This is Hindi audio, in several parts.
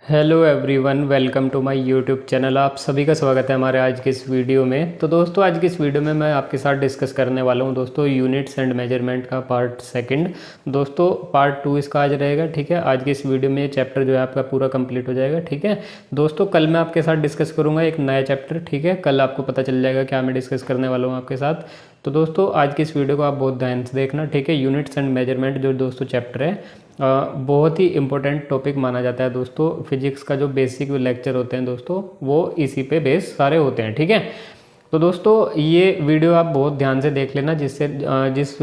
Hello everyone, welcome to my YouTube channel. आप सभी का स्वागत है हमारे आज के इस वीडियो में। तो दोस्तों, आज की इस वीडियो में मैं आपके साथ डिस्कस करने वाला हूं दोस्तों यूनिट्स एंड मेजरमेंट का पार्ट सेकंड। दोस्तों पार्ट 2 इसका आज रहेगा। ठीक है, आज की इस वीडियो में ये चैप्टर जो है आपका पूरा कंप्लीट हो जाएगा। ठीक है दोस्तों, कल मैं आपके साथ डिस्कस करूँगा एक नया चैप्टर। ठीक है, कल आपको पता चल जाएगा क्या मैं डिस्कस करने वाला हूँ आपके साथ। तो दोस्तों आज की इस वीडियो को आप बहुत ध्यान से देखना। ठीक है, यूनिट्स एंड मेजरमेंट जो दोस्तों चैप्टर है बहुत ही इम्पोर्टेंट टॉपिक माना जाता है दोस्तों। फिजिक्स का जो बेसिक लेक्चर होते हैं दोस्तों वो इसी पे बेस सारे होते हैं। ठीक है, तो दोस्तों ये वीडियो आप बहुत ध्यान से देख लेना, जिससे जिस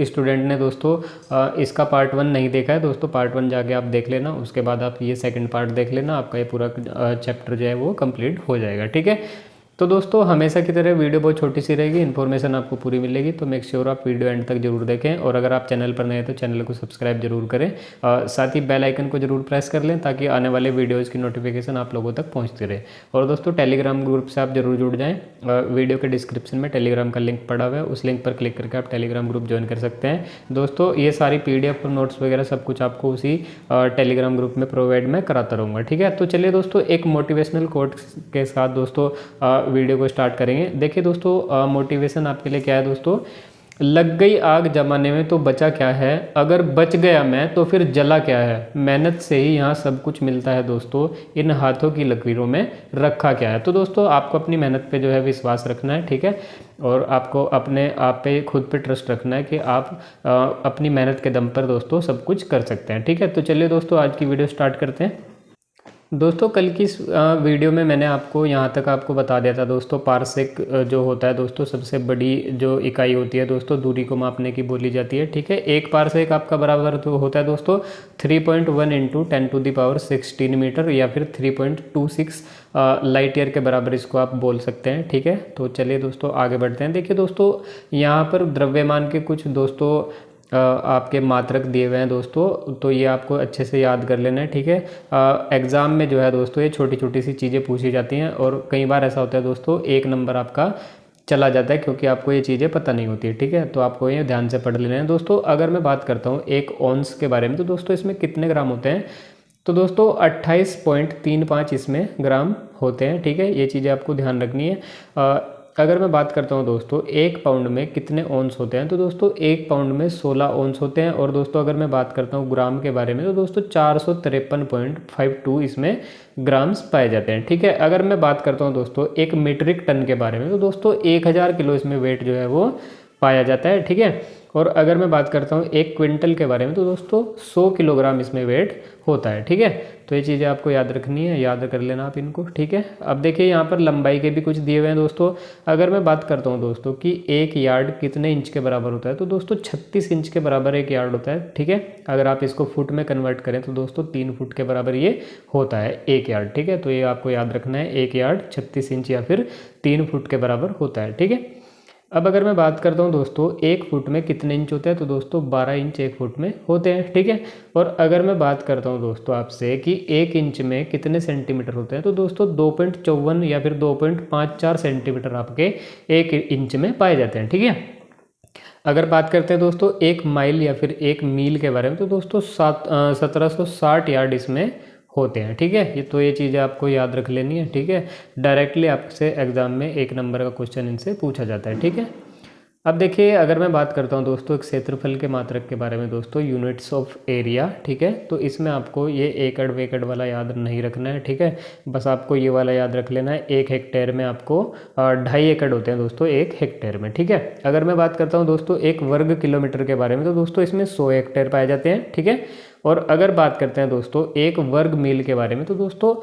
स्टूडेंट ने दोस्तों इसका पार्ट 1 नहीं देखा है दोस्तों, पार्ट 1 जाके आप देख लेना। उसके बाद आप ये सेकंड पार्ट देख लेना, आपका ये पूरा चैप्टर जो है वो कंप्लीट हो जाएगा। ठीक है, तो दोस्तों हमेशा की तरह वीडियो बहुत छोटी सी रहेगी, इन्फॉर्मेशन आपको पूरी मिलेगी, तो मेक श्योर आप वीडियो एंड तक जरूर देखें। और अगर आप चैनल पर नए हैं तो चैनल को सब्सक्राइब जरूर करें, साथ ही बेल आइकन को जरूर प्रेस कर लें ताकि आने वाले वीडियोज़ की नोटिफिकेशन आप लोगों तक पहुंचती रहे। और दोस्तों टेलीग्राम ग्रुप से आप जरूर जुड़ जाएँ। वीडियो के डिस्क्रिप्शन में टेलीग्राम का लिंक पड़ा हुआ है, उस लिंक पर क्लिक करके आप टेलीग्राम ग्रुप ज्वाइन कर सकते हैं। दोस्तों ये सारी PDF और नोट्स वगैरह सब कुछ आपको उसी टेलीग्राम ग्रुप में प्रोवाइड मैं कराता रहूँगा। ठीक है, तो चलिए दोस्तों एक मोटिवेशनल कोट के साथ दोस्तों वीडियो को स्टार्ट करेंगे। देखिए दोस्तों, मोटिवेशन आपके लिए क्या है दोस्तों। लग गई आग जमाने में तो बचा क्या है, अगर बच गया मैं तो फिर जला क्या है, मेहनत से ही यहाँ सब कुछ मिलता है दोस्तों, इन हाथों की लकीरों में रखा क्या है। तो दोस्तों आपको अपनी मेहनत पे जो है विश्वास रखना है। ठीक है, और आपको अपने आप पे खुद पे ट्रस्ट रखना है कि आप अपनी मेहनत के दम पर दोस्तों सब कुछ कर सकते हैं। ठीक है, तो चलिए दोस्तों आज की वीडियो स्टार्ट करते हैं। दोस्तों कल की इस वीडियो में मैंने आपको यहाँ तक आपको बता दिया था दोस्तों, पारसेक जो होता है दोस्तों सबसे बड़ी जो इकाई होती है दोस्तों दूरी को मापने की बोली जाती है। ठीक है, एक पारसेक आपका बराबर तो होता है दोस्तों 3.1 × 10⁻16 मीटर या फिर 3.26 लाइट ईयर के बराबर इसको आप बोल सकते हैं। ठीक है, तो चलिए दोस्तों आगे बढ़ते हैं। देखिए दोस्तों यहाँ पर द्रव्यमान के कुछ दोस्तों आपके मात्रक दिए हुए हैं दोस्तों, तो ये आपको अच्छे से याद कर लेना है। ठीक है, एग्ज़ाम में जो है दोस्तों ये छोटी छोटी सी चीज़ें पूछी जाती हैं और कई बार ऐसा होता है दोस्तों 1 नंबर आपका चला जाता है क्योंकि आपको ये चीज़ें पता नहीं होती है। ठीक है, तो आपको ये ध्यान से पढ़ लेना है दोस्तों। अगर मैं बात करता हूँ एक ऑन्स के बारे में, तो दोस्तों इसमें कितने ग्राम होते हैं, तो दोस्तों 28.35 इसमें ग्राम होते हैं। ठीक है, ये चीज़ें आपको ध्यान रखनी है। अगर मैं बात करता हूं दोस्तों 1 पाउंड में कितने ओंस होते हैं, तो दोस्तों 1 पाउंड में 16 ओंस होते हैं। और दोस्तों अगर मैं बात करता हूं ग्राम के बारे में, तो दोस्तों 453.52 इसमें ग्राम्स पाए जाते हैं। ठीक है, अगर मैं बात करता हूं दोस्तों एक मीट्रिक टन के बारे में, तो दोस्तों 1000 किलो इसमें वेट जो है वो पाया जाता है। ठीक है, और अगर मैं बात करता हूँ 1 क्विंटल के बारे में, तो दोस्तों 100 किलोग्राम इसमें वेट होता है। ठीक है, तो ये चीज़ें आपको याद रखनी है, याद कर लेना आप इनको। ठीक है, अब देखिए यहाँ पर लंबाई के भी कुछ दिए हुए हैं दोस्तों। अगर मैं बात करता हूँ दोस्तों कि 1 यार्ड कितने इंच के बराबर होता है, तो दोस्तों 36 इंच के बराबर 1 यार्ड होता है। ठीक है, अगर आप इसको फुट में कन्वर्ट करें तो दोस्तों 3 फुट के बराबर ये होता है 1 यार्ड। ठीक है, तो ये आपको याद रखना है, 1 यार्ड 36 इंच या फिर 3 फुट के बराबर होता है। ठीक है, अब अगर मैं बात करता हूं दोस्तों 1 फुट में कितने इंच होते हैं, तो दोस्तों 12 इंच 1 फुट में होते हैं। ठीक है, और अगर मैं बात करता हूं दोस्तों आपसे कि 1 इंच में कितने सेंटीमीटर होते हैं, तो दोस्तों 2.54 या फिर 2.54 सेंटीमीटर आपके 1 इंच में पाए जाते हैं। ठीक है, अगर बात करते हैं दोस्तों 1 माइल या फिर 1 मील के बारे में, तो दोस्तों 1760 यार्ड इसमें होते हैं। ठीक है, ये तो ये चीज़ें आपको याद रख लेनी है। ठीक है, डायरेक्टली आपसे एग्जाम में 1 नंबर का क्वेश्चन इनसे पूछा जाता है। ठीक है, अब देखिए अगर मैं बात करता हूँ दोस्तों एक क्षेत्रफल के मात्रक के बारे में दोस्तों, यूनिट्स ऑफ एरिया। ठीक है, तो इसमें आपको ये एकड़ वेकड़ वाला याद नहीं रखना है। ठीक है, बस आपको ये वाला याद रख लेना है, 1 हेक्टेयर में आपको 2.5 एकड़ होते हैं दोस्तों 1 हेक्टेयर में। ठीक है, अगर मैं बात करता हूँ दोस्तों 1 वर्ग किलोमीटर के बारे में, तो दोस्तों इसमें 100 हेक्टेयर पाए जाते हैं। ठीक है, और अगर बात करते हैं दोस्तों 1 वर्ग मील के बारे में, तो दोस्तों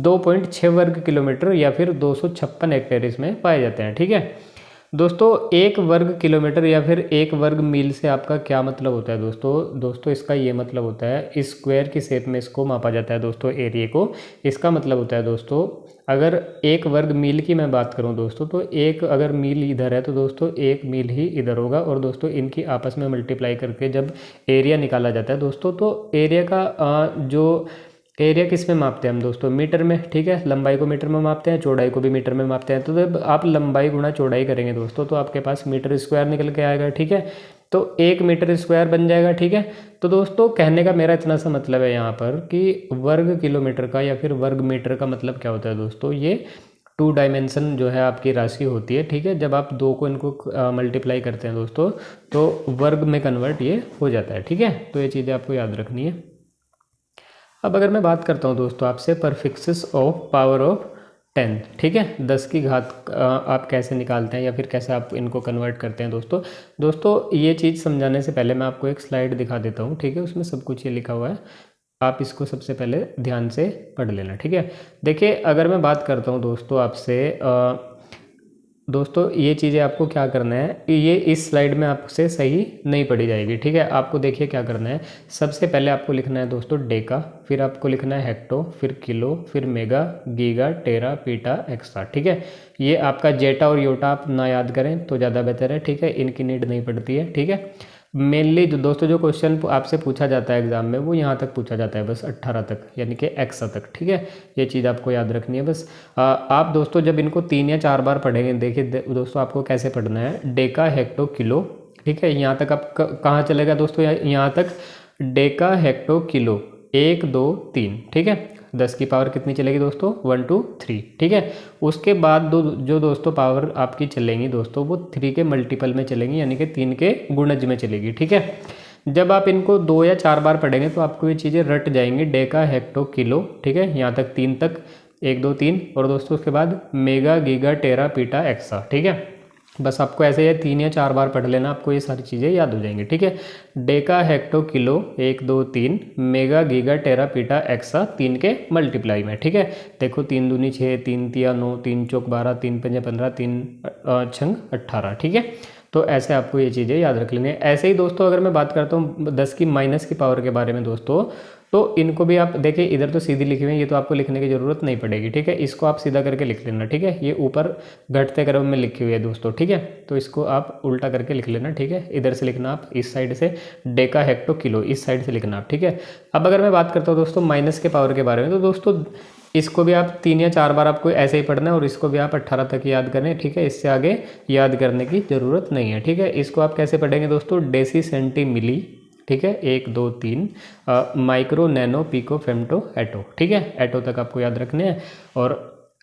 2.6 वर्ग किलोमीटर या फिर 256 हेक्टेयर इसमें पाए जाते हैं। ठीक है दोस्तों, 1 वर्ग किलोमीटर या फिर 1 वर्ग मील से आपका क्या मतलब होता है दोस्तों इसका ये मतलब होता है स्क्वायर की शेप में इसको मापा जाता है दोस्तों एरिया को। इसका मतलब होता है दोस्तों अगर 1 वर्ग मील की मैं बात करूं दोस्तों, तो 1 अगर मील इधर है तो दोस्तों 1 मील ही इधर होगा। और दोस्तों इनकी आपस में मल्टीप्लाई करके जब एरिया निकाला जाता है दोस्तों, तो एरिया का जो एरिया किस में मापते हैं हम दोस्तों, मीटर में। ठीक है, लंबाई को मीटर में मापते हैं, चौड़ाई को भी मीटर में मापते हैं। तो जब आप लंबाई गुणा चौड़ाई करेंगे दोस्तों, तो आपके पास मीटर स्क्वायर निकल के आएगा। ठीक है, तो 1 मीटर स्क्वायर बन जाएगा। ठीक है, तो दोस्तों कहने का मेरा इतना सा मतलब है यहाँ पर कि वर्ग किलोमीटर का या फिर वर्ग मीटर का मतलब क्या होता है दोस्तों, ये 2 डायमेंशन जो है आपकी राशि होती है। ठीक है, जब आप दो को इनको मल्टीप्लाई करते हैं दोस्तों तो वर्ग में कन्वर्ट ये हो जाता है। ठीक है, तो ये चीज़ें आपको याद रखनी है। अब अगर मैं बात करता हूँ दोस्तों आपसे परफिक्सेस ऑफ पावर ऑफ 10। ठीक है, 10 की घात आप कैसे निकालते हैं या फिर कैसे आप इनको कन्वर्ट करते हैं दोस्तों ये चीज़ समझाने से पहले मैं आपको एक स्लाइड दिखा देता हूँ। ठीक है, उसमें सब कुछ ये लिखा हुआ है, आप इसको सबसे पहले ध्यान से पढ़ लेना। ठीक है, देखिए अगर मैं बात करता हूँ दोस्तों आपसे दोस्तों ये चीज़ें आपको क्या करना है, ये इस स्लाइड में आपसे सही नहीं पढ़ी जाएगी। ठीक है, आपको देखिए क्या करना है, सबसे पहले आपको लिखना है दोस्तों डेका, फिर आपको लिखना है हेक्टो, फिर किलो, फिर mega, giga, tera, peta, exa. ठीक है, ये आपका जेटा और योटा आप ना याद करें तो ज़्यादा बेहतर है। ठीक है, इनकी नीड नहीं पड़ती है। ठीक है, मेनली दोस्तों जो क्वेश्चन आपसे पूछा जाता है एग्जाम में वो यहाँ तक पूछा जाता है, बस 18 तक यानी कि एक्सा तक। ठीक है, ये चीज़ आपको याद रखनी है बस। आप दोस्तों जब इनको 3 या 4 बार पढ़ेंगे, देखिए दोस्तों आपको कैसे पढ़ना है, डेका हेक्टो किलो। ठीक है, यहाँ तक आप कहाँ चलेगा दोस्तों, यहाँ तक डेका हेक्टो किलो 1 2 3। ठीक है, 10 की पावर कितनी चलेगी दोस्तों, 1 2 3। ठीक है, उसके बाद जो दोस्तों पावर आपकी चलेंगी दोस्तों वो 3 के मल्टीपल में चलेंगी यानी कि 3 के गुणज में चलेगी। ठीक है, जब आप इनको 2 या 4 बार पढ़ेंगे तो आपको ये चीज़ें रट जाएंगी, डेका हेक्टो किलो। ठीक है, यहाँ तक 3 तक, 1 2 3, और दोस्तों उसके बाद mega, giga, tera, peta, exa. ठीक है, बस आपको ऐसे ये 3 या 4 बार पढ़ लेना, आपको ये सारी चीज़ें याद हो जाएंगी। ठीक है, deca hecto kilo 1 2 3, mega, giga, tera, peta, exa 3 के मल्टीप्लाई में। ठीक है, देखो 3 दूनी 6, 3 तिया 9, 3 चौक 12, 3 पंजे 15, 3 छंग 18। ठीक है, तो ऐसे आपको ये चीज़ें याद रख लेनी है। ऐसे ही दोस्तों अगर मैं बात करता हूँ 10 की माइनस की पावर के बारे में दोस्तों, तो इनको भी आप देखिए, इधर तो सीधी लिखी हुई है, ये तो आपको लिखने की ज़रूरत नहीं पड़ेगी। ठीक है, इसको आप सीधा करके लिख लेना। ठीक है, ये ऊपर घटते क्रम में लिखी हुई है दोस्तों। ठीक है, तो इसको आप उल्टा करके लिख लेना। ठीक है, इधर से लिखना आप इस साइड से, डेका हेक्टो किलो इस साइड से लिखना आप। ठीक है, अब अगर मैं बात करता हूँ दोस्तों माइनस के पावर के बारे में, तो दोस्तों इसको भी आप 3 या 4 बार आपको ऐसे ही पढ़ना है और इसको भी आप 18 तक याद करें। ठीक है, इससे आगे याद करने की ज़रूरत नहीं है। ठीक है, इसको आप कैसे पढ़ेंगे दोस्तों, डेसी, सेंटी, मिली। ठीक है, 1 2 3, माइक्रो, नैनो, पीको, फेम्टो, एटो। ठीक है, एटो तक आपको याद रखने हैं। और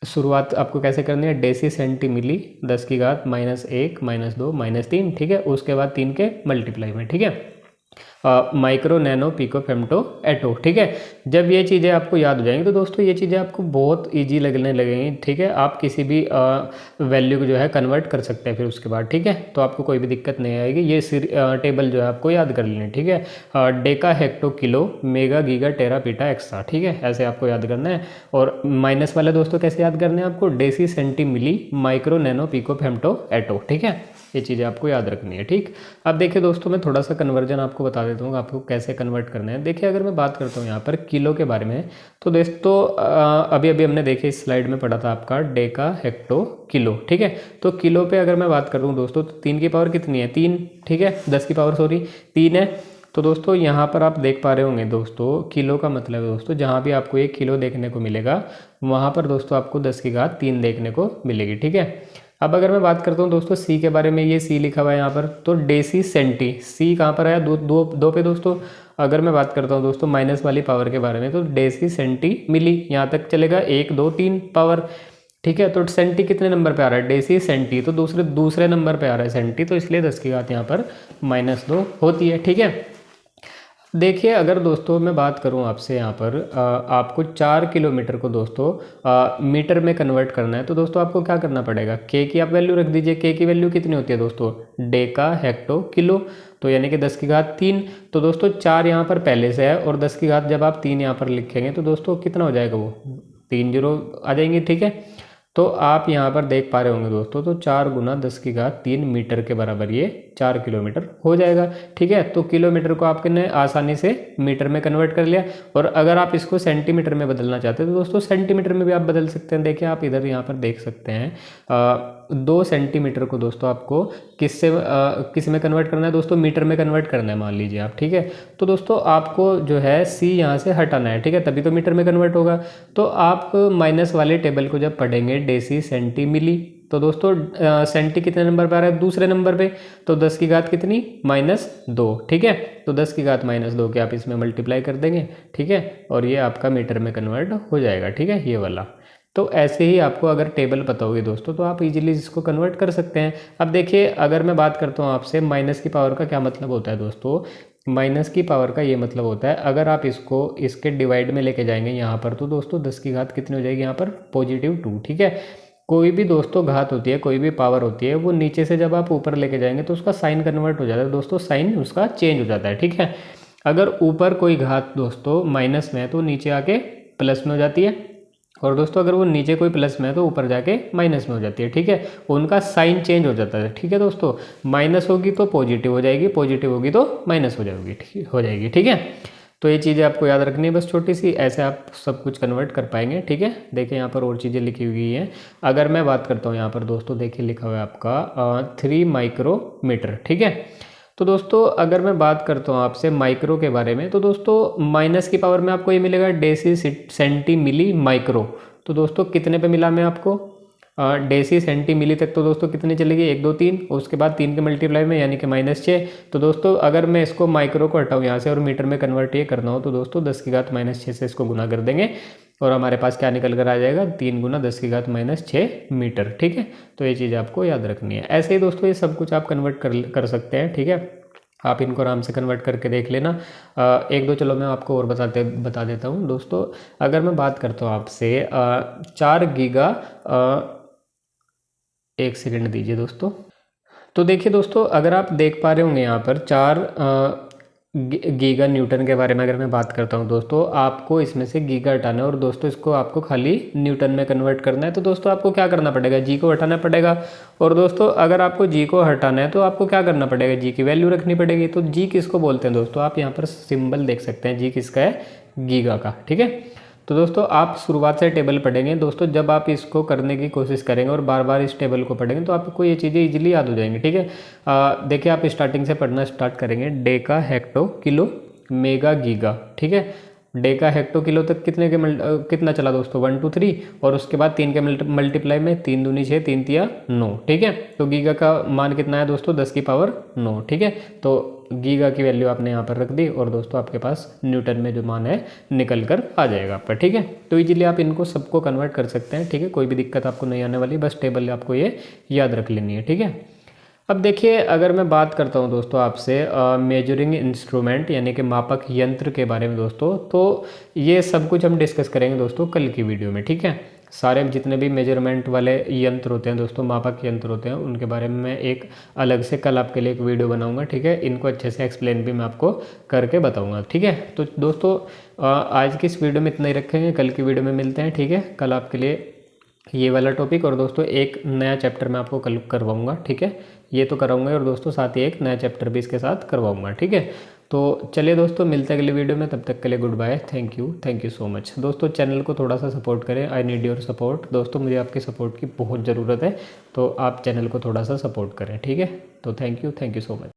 शुरुआत आपको कैसे करनी है, डेसी, सेंटी, मिली 10 की घात -1 -2 -3। ठीक है, उसके बाद 3 के मल्टीप्लाई में। ठीक है, माइक्रो, नैनो, पिको, फेम्टो, एटो। ठीक है, जब ये चीज़ें आपको याद हो जाएंगी तो दोस्तों ये चीज़ें आपको बहुत इजी लगने लगेंगी। ठीक है, आप किसी भी वैल्यू को जो है कन्वर्ट कर सकते हैं फिर उसके बाद। ठीक है, तो आपको कोई भी दिक्कत नहीं आएगी, ये टेबल जो है आपको याद कर लेनी। ठीक है, deca hecto kilo, mega, giga, tera, peta, exa. ठीक है, ऐसे आपको याद करना है। और माइनस वाले दोस्तों कैसे याद करने हैं आपको, डेसी, सेंटी, मिली, माइक्रो, नैनो, पिको, फेम्टो, एटो। ठीक है, ये चीज़ें आपको याद रखनी है। ठीक, अब देखिए दोस्तों मैं थोड़ा सा कन्वर्जन आपको बता देता हूँ आपको कैसे कन्वर्ट करना है। देखिए अगर मैं बात करता हूँ यहाँ पर किलो के बारे में, तो दोस्तों अभी अभी हमने देखे इस स्लाइड में पढ़ा था आपका डेका हेक्टो किलो। ठीक है, तो किलो पे अगर मैं बात करूँ दोस्तों तो 3 की पावर कितनी है, 3। ठीक है, 10 की पावर 3 है। तो दोस्तों यहाँ पर आप देख पा रहे होंगे दोस्तों, किलो का मतलब है दोस्तों जहाँ भी आपको 1 किलो देखने को मिलेगा वहाँ पर दोस्तों आपको 10 की घात 3 देखने को मिलेगी। ठीक है, अब अगर मैं बात करता हूँ दोस्तों सी के बारे में, ये सी लिखा हुआ है यहाँ पर, तो डेसी, सेंटी, सी कहाँ पर आया, दो पे दोस्तों। अगर मैं बात करता हूँ दोस्तों माइनस वाली पावर के बारे में, तो डेसी, सेंटी, मिली यहाँ तक चलेगा, 1 2 3 पावर। ठीक है, तो सेंटी कितने नंबर पे आ रहा है, डेसी, सेंटी, तो दूसरे नंबर पे आ रहा है सेंटी, तो इसलिए 10 की घात यहाँ पर -2 होती है। ठीक है, देखिए अगर दोस्तों मैं बात करूं आपसे यहाँ पर आपको 4 किलोमीटर को दोस्तों मीटर में कन्वर्ट करना है, तो दोस्तों आपको क्या करना पड़ेगा, के की आप वैल्यू रख दीजिए। के की वैल्यू कितनी होती है दोस्तों, डेका हेक्टो किलो, तो यानी कि 10 की घात 3। तो दोस्तों 4 यहाँ पर पहले से है और 10 की घात जब आप 3 यहाँ पर लिखेंगे तो दोस्तों कितना हो जाएगा, वो 3 जीरो आ जाएंगे। ठीक है, तो आप यहाँ पर देख पा रहे होंगे दोस्तों, तो 4 गुना 10 की घात 3 मीटर के बराबर ये 4 किलोमीटर हो जाएगा। ठीक है, तो किलोमीटर को आपने आसानी से मीटर में कन्वर्ट कर लिया। और अगर आप इसको सेंटीमीटर में बदलना चाहते हैं तो दोस्तों सेंटीमीटर में भी आप बदल सकते हैं। देखिए आप इधर यहाँ पर देख सकते हैं 2 सेंटीमीटर को दोस्तों आपको किस में कन्वर्ट करना है दोस्तों, मीटर में कन्वर्ट करना है मान लीजिए आप। ठीक है, तो दोस्तों आपको जो है सी यहाँ से हटाना है। ठीक है, तभी तो मीटर में कन्वर्ट होगा। तो आप माइनस वाले टेबल को जब पढ़ेंगे, डेसी, सेंटी, मिली, तो दोस्तों सेंटी कितने नंबर पर आ रहा है, दूसरे नंबर पे, तो 10 की घात कितनी, -2, ठीक है। तो 10 की घात -2 के आप इसमें मल्टीप्लाई कर देंगे, ठीक है, और ये आपका मीटर में कन्वर्ट हो जाएगा, ठीक है, ये वाला। तो ऐसे ही आपको अगर टेबल पता होगी दोस्तों तो आप इजीली इसको कन्वर्ट कर सकते हैं। अब देखिए अगर मैं बात करता हूँ आपसे माइनस की पावर का क्या मतलब होता है दोस्तों, माइनस की पावर का ये मतलब होता है अगर आप इसको इसके डिवाइड में लेके जाएंगे यहाँ पर, तो दोस्तों 10 की घात कितनी हो जाएगी यहाँ पर, +2, ठीक है। कोई भी दोस्तों घात होती है, कोई भी पावर होती है, वो नीचे से जब आप ऊपर लेके जाएंगे तो उसका साइन कन्वर्ट हो जाता है दोस्तों, साइन उसका चेंज हो जाता है, ठीक है। अगर ऊपर कोई घात दोस्तों माइनस में है तो नीचे आके प्लस में हो जाती है, और दोस्तों अगर वो नीचे कोई प्लस में है तो ऊपर जाके माइनस में हो जाती है, ठीक है। उनका साइन चेंज हो जाता है, ठीक है दोस्तों। माइनस होगी तो पॉजिटिव हो जाएगी, पॉजिटिव होगी तो माइनस हो जाएगी, ठीक है। तो ये चीज़ें आपको याद रखनी है बस छोटी सी, ऐसे आप सब कुछ कन्वर्ट कर पाएंगे, ठीक है। देखिए यहाँ पर और चीज़ें लिखी हुई हैं। अगर मैं बात करता हूँ यहाँ पर दोस्तों, देखिए लिखा हुआ है आपका 3 माइक्रोमीटर, ठीक है। तो दोस्तों अगर मैं बात करता हूँ आपसे माइक्रो के बारे में, तो दोस्तों माइनस की पावर में आपको ये मिलेगा डेसी सेंटी मिली माइक्रो। तो दोस्तों कितने पे मिला मैं आपको, डेसी सेंटी मिली तक तो दोस्तों कितनी चलेगी, 1 2 3, उसके बाद 3 के मल्टीप्लाई में यानी कि -6। तो दोस्तों अगर मैं इसको माइक्रो को हटाऊँ यहाँ से और मीटर में कन्वर्ट ये करना हो तो दोस्तों 10 की घात -6 से इसको गुना कर देंगे और हमारे पास क्या निकल कर आ जाएगा, 3 × 10 की घात -6 मीटर, ठीक है। तो ये चीज़ आपको याद रखनी है। ऐसे ही दोस्तों ये सब कुछ आप कन्वर्ट कर सकते हैं, ठीक है। आप इनको आराम से कन्वर्ट करके देख लेना। एक दो चलो मैं आपको और बता देता हूँ दोस्तों। अगर मैं बात करता हूँ आपसे 4 गीगा, एक सेकंड दीजिए दोस्तों। तो देखिए दोस्तों अगर आप देख पा रहे होंगे यहाँ पर 4 गीगा न्यूटन के बारे में अगर मैं बात करता हूँ दोस्तों, आपको इसमें से गीगा हटाना है और दोस्तों इसको आपको खाली न्यूटन में कन्वर्ट करना है। तो दोस्तों आपको क्या करना पड़ेगा, जी को हटाना पड़ेगा, और दोस्तों अगर आपको जी को हटाना है तो आपको क्या करना पड़ेगा, जी की वैल्यू रखनी पड़ेगी। तो जी किसको बोलते हैं दोस्तों, आप यहाँ पर सिंबल देख सकते हैं, जी किसका है, गीगा का, ठीक है। तो दोस्तों आप शुरुआत से टेबल पढ़ेंगे दोस्तों, जब आप इसको करने की कोशिश करेंगे और बार बार इस टेबल को पढ़ेंगे तो आपको ये चीज़ें इजीली याद हो जाएंगी, ठीक है। देखिए आप स्टार्टिंग से पढ़ना स्टार्ट करेंगे, Deka hecto kilo mega giga, ठीक है। डेका हेक्टो किलो तक कितना चला दोस्तों, 1 2 3, और उसके बाद 3 के मल्टीप्लाई में 3 दूनी 6, 3 तिया 9, ठीक है। तो गीगा का मान कितना है दोस्तों, 10 की पावर 9, ठीक है। तो गीगा की वैल्यू आपने यहाँ पर रख दी और दोस्तों आपके पास न्यूटन में जो मान है निकल कर आ जाएगा आपका, ठीक है। तो इजीली आप इनको सबको कन्वर्ट कर सकते हैं, ठीक है। कोई भी दिक्कत आपको नहीं आने वाली, बस टेबल आपको ये याद रख लेनी है, ठीक है। अब देखिए अगर मैं बात करता हूँ दोस्तों आपसे मेजरिंग इंस्ट्रूमेंट यानी कि मापक यंत्र के बारे में दोस्तों, तो ये सब कुछ हम डिस्कस करेंगे दोस्तों कल की वीडियो में, ठीक है। सारे जितने भी मेजरमेंट वाले यंत्र होते हैं दोस्तों, मापक यंत्र होते हैं, उनके बारे में मैं एक अलग से कल आपके लिए एक वीडियो बनाऊंगा, ठीक है। इनको अच्छे से एक्सप्लेन भी मैं आपको करके बताऊंगा, ठीक है। तो दोस्तों आज की इस वीडियो में इतना ही रखेंगे, कल की वीडियो में मिलते हैं, ठीक है। कल आपके लिए ये वाला टॉपिक और दोस्तों एक नया चैप्टर मैं आपको कल करवाऊंगा, ठीक है। ये तो कराऊंगा और दोस्तों साथ ही एक नया चैप्टर भी इसके साथ करवाऊंगा, ठीक है। तो चलिए दोस्तों मिलते हैं अगले वीडियो में, तब तक के लिए goodbye, thank you so much. दोस्तों चैनल को थोड़ा सा सपोर्ट करें, आई नीड योर सपोर्ट दोस्तों, मुझे आपके सपोर्ट की बहुत ज़रूरत है, तो आप चैनल को थोड़ा सा सपोर्ट करें, ठीक है। तो थैंक यू सो मच।